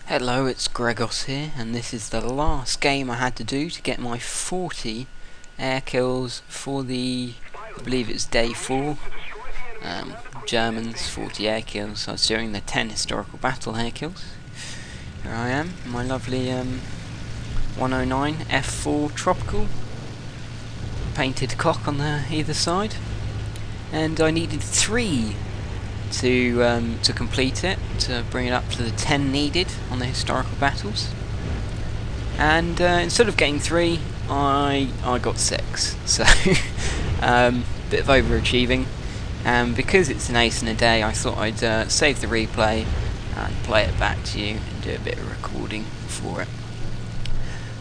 Hello, it's Gregos here, and this is the last game I had to do to get my 40 air kills for I believe it's day 4, Germans 40 air kills. So I was doing the 10 historical battle air kills. Here I am, my lovely 109 F4 tropical, painted cock on the either side, and I needed 3 to complete it, to bring it up to the 10 needed on the historical battles. And instead of getting 3, I got 6. So bit of overachieving. And because it's an ace in a day, I thought I'd save the replay and play it back to you and do a bit of recording for it.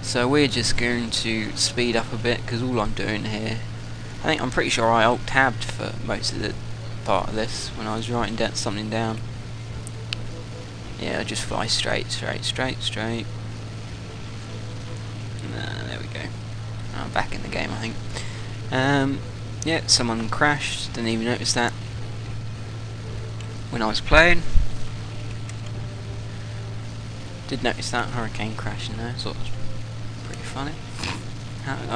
So we're just going to speed up a bit, because all I'm doing here, I'm pretty sure I alt-tabbed for most of the part of this when I was writing something down. Yeah, I just fly straight. There we go. I'm back in the game, I think. Yeah, someone crashed. Didn't even notice that when I was playing. Did notice that hurricane crashing there. Thought it was pretty funny.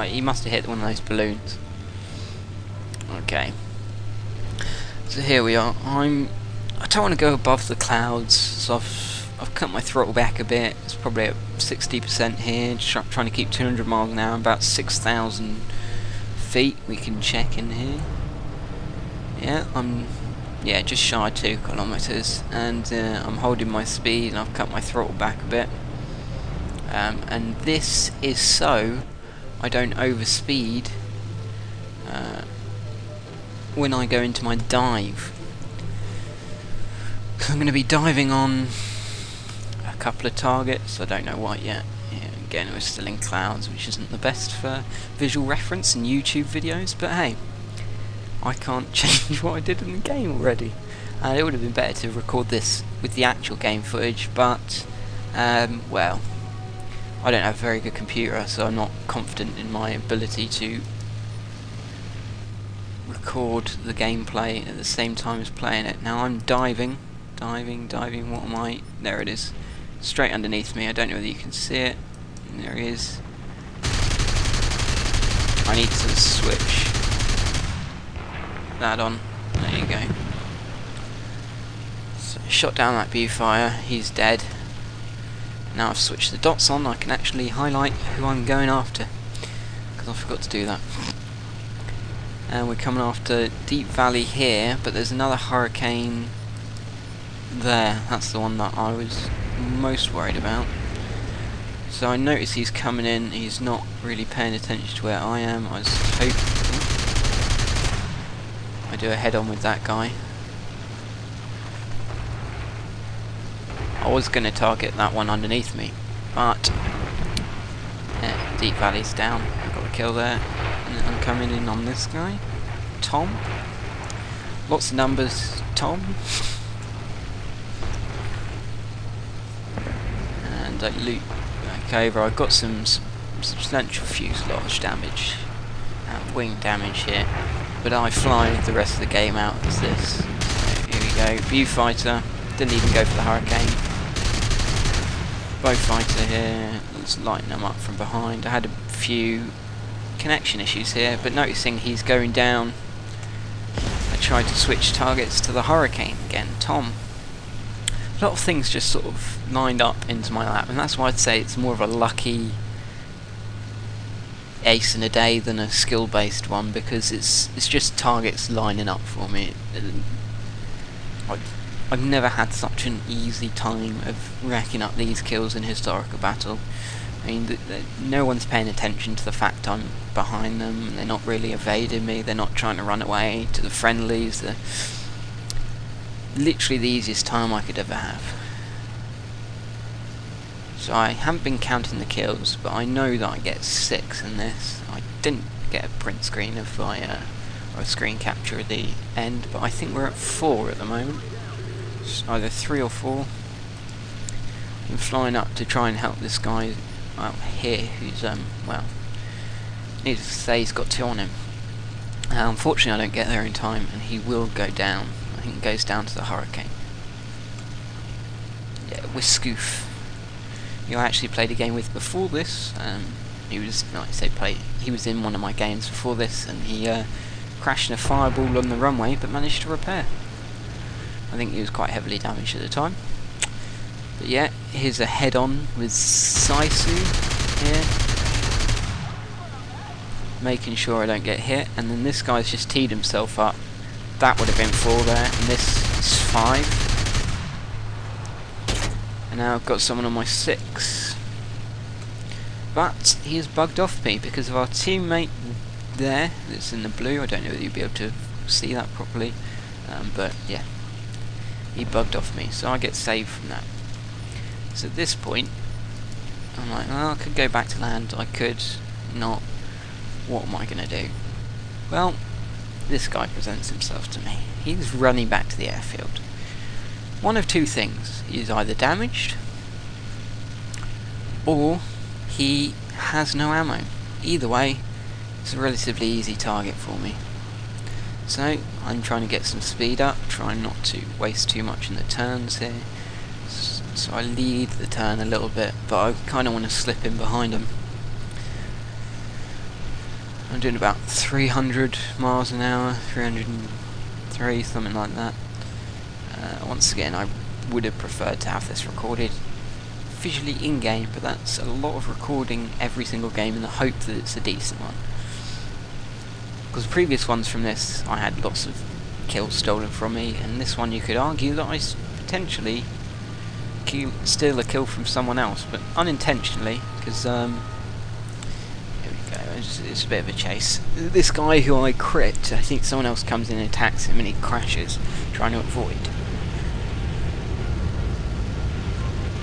He must have hit one of those balloons. Okay. So here we are. I don't want to go above the clouds, so I've cut my throttle back a bit. It's probably at 60% here. Just trying to keep 200 miles an hour, about 6,000 feet. We can check in here. Yeah, I'm just shy of 2 kilometers, and I'm holding my speed, and I've cut my throttle back a bit. And this is so I don't overspeed when I go into my dive, because I'm going to be diving on a couple of targets. I don't know what yet. Yeah, again, we're still in clouds, which isn't the best for visual reference in YouTube videos, but hey, I can't change what I did in the game already. It would have been better to record this with the actual game footage, but well, I don't have a very good computer, so I'm not confident in my ability to record the gameplay at the same time as playing it. Now I'm diving, what am I? There it is, straight underneath me. I don't know whether you can see it. There he is. I need to switch that on. There you go. So shot down that viewfire, he's dead. Now I've switched the dots on, I can actually highlight who I'm going after, because I forgot to do that. And we're coming after Deep Valley here, but there's another hurricane there. That's the one that I was most worried about. So I notice he's coming in, he's not really paying attention to where I am. I was hoping I do a head on with that guy. I was going to target that one underneath me, but yeah, Deep Valley's down. I got a kill there. And I'm coming in on this guy, Tom. Lots of numbers, Tom. And I loot back over. I've got some substantial fuselage damage, wing damage here, but I fly the rest of the game out as this. So here we go, viewfighter. Didn't even go for the hurricane. Bow fighter here. Let's lighten them up from behind. I had a few connection issues here, but noticing he's going down, I tried to switch targets to the hurricane again, Tom. A lot of things just sort of lined up into my lap, and that's why I'd say it's more of a lucky ace in a day than a skill based one, because it's just targets lining up for me. I've never had such an easy time of racking up these kills in historical battle. I mean, no one's paying attention to the fact I'm behind them, and they're not really evading me, they're not trying to run away to the friendlies. They're literally the easiest time I could ever have. So I haven't been counting the kills, but I know that I get 6 in this. I didn't get a print screen of my, or a screen capture at the end, but I think we're at 4 at the moment. It's either 3 or 4. I'm flying up to try and help this guy out here, who's well, needless to say, he's got 2 on him. Unfortunately I don't get there in time, and he will go down. I think it goes down to the hurricane. Yeah, we're scoof. who I actually played a game with before this. He was, like I say, he was in one of my games before this, and he crashed in a fireball on the runway, but managed to repair. I think he was quite heavily damaged at the time. But yeah, here's a head-on with Saisu here, making sure I don't get hit, and then this guy's just teed himself up. That would have been 4 there, and this is 5. And now I've got someone on my 6. But he has bugged off me because of our teammate there that's in the blue. I don't know whether you'll be able to see that properly, but yeah, he bugged off me, so I get saved from that. So at this point, I'm like, well, I could go back to land, I could not. What am I going to do? Well, this guy presents himself to me. He's running back to the airfield. One of two things. He is either damaged, or he has no ammo. Either way, it's a relatively easy target for me. So, I'm trying to get some speed up, trying not to waste too much in the turns here. So I lead the turn a little bit, but I kind of want to slip in behind him. I'm doing about 300 miles an hour, 303, something like that. Once again, I would have preferred to have this recorded visually in-game, but that's a lot of recording every single game in the hope that it's a decent one. Because the previous ones from this, I had lots of kills stolen from me, and this one you could argue that I potentially steal a kill from someone else, but unintentionally, because here we go, it's a bit of a chase. This guy who I crit, I think someone else comes in and attacks him and he crashes, trying to avoid.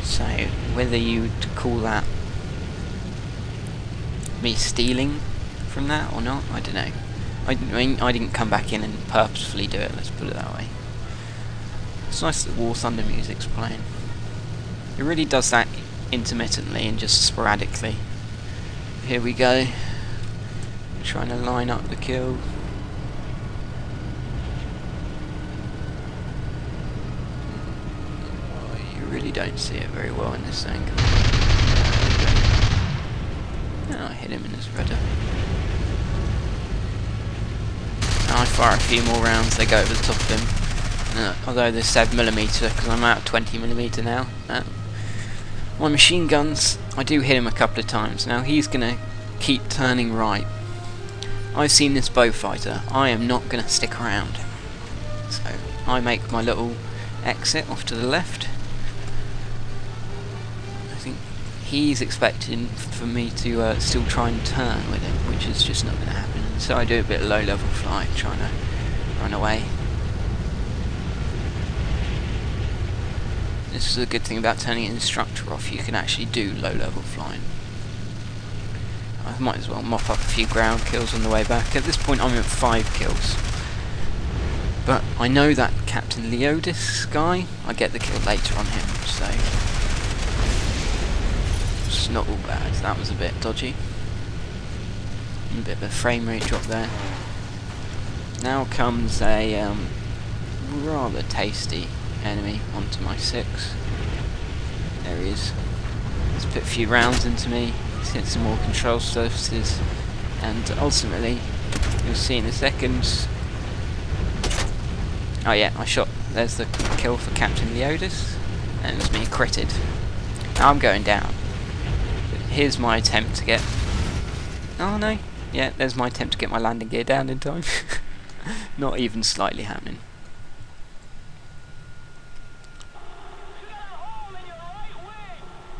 So, whether you'd call that me stealing from that or not, I don't know. I mean, I didn't come back in and purposefully do it, let's put it that way. It's nice that War Thunder music's playing. It really does that intermittently and just sporadically. Here we go. I'm trying to line up the kill. Really don't see it very well in this angle. Oh, I hit him in his rudder. Now I fire a few more rounds, they go over the top of him. Although they're 7mm, because I'm out of 20mm now. My machine guns, I do hit him a couple of times. Now he's going to keep turning right. I've seen this bow fighter. I am not going to stick around. So I make my little exit off to the left. He's expecting for me to still try and turn with him, which is just not going to happen. So I do a bit of low-level flying, trying to run away. This is a good thing about turning an instructor off, you can actually do low-level flying. I might as well mop up a few ground kills on the way back. At this point I'm at 5 kills. But I know that Captain Leodis guy, I get the kill later on him, so it's not all bad. That was a bit dodgy. A bit of a frame rate drop there. Now comes a rather tasty enemy onto my 6. There he is. He's put a few rounds into me. He's hit some more control surfaces, and ultimately, you'll see in a second. Oh yeah, I shot. There's the kill for Captain Leodis, and it was me critted. Now I'm going down. Here's my attempt to get... Oh no, yeah, there's my attempt to get my landing gear down in time. Not even slightly happening.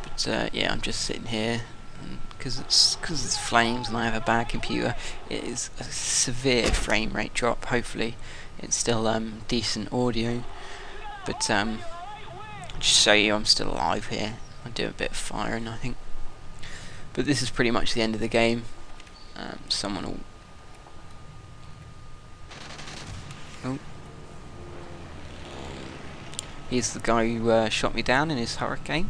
But yeah, I'm just sitting here, because it's flames and I have a bad computer. It is a severe frame rate drop. Hopefully it's still decent audio, but just show you I'm still alive here. I'll do a bit of firing, I think. But this is pretty much the end of the game. Someone will... Oh. Here's the guy who shot me down in his hurricane.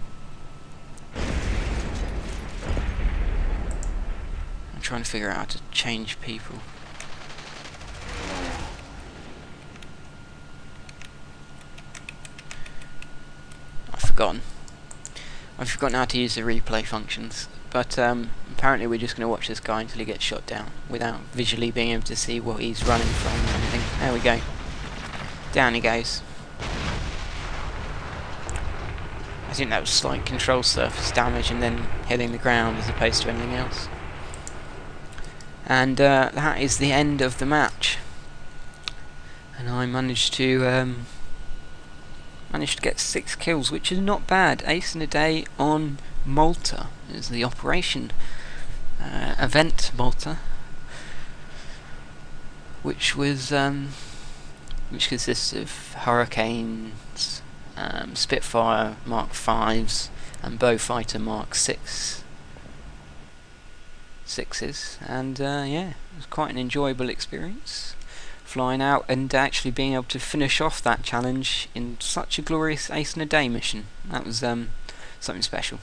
I'm trying to figure out how to change people. I've forgotten. I've forgotten how to use the replay functions, but apparently we're just going to watch this guy until he gets shot down, without visually being able to see what he's running from or anything. There we go. Down he goes. I think that was slight control surface damage and then hitting the ground as opposed to anything else. And that is the end of the match. And I managed to get 6 kills, which is not bad. Ace in a day on Malta is the operation event Malta, which was which consists of Hurricanes, Spitfire Mark 5s, and Beaufighter Mark 6s. And yeah, it was quite an enjoyable experience flying out and actually being able to finish off that challenge in such a glorious Ace in a Day mission. That was something special.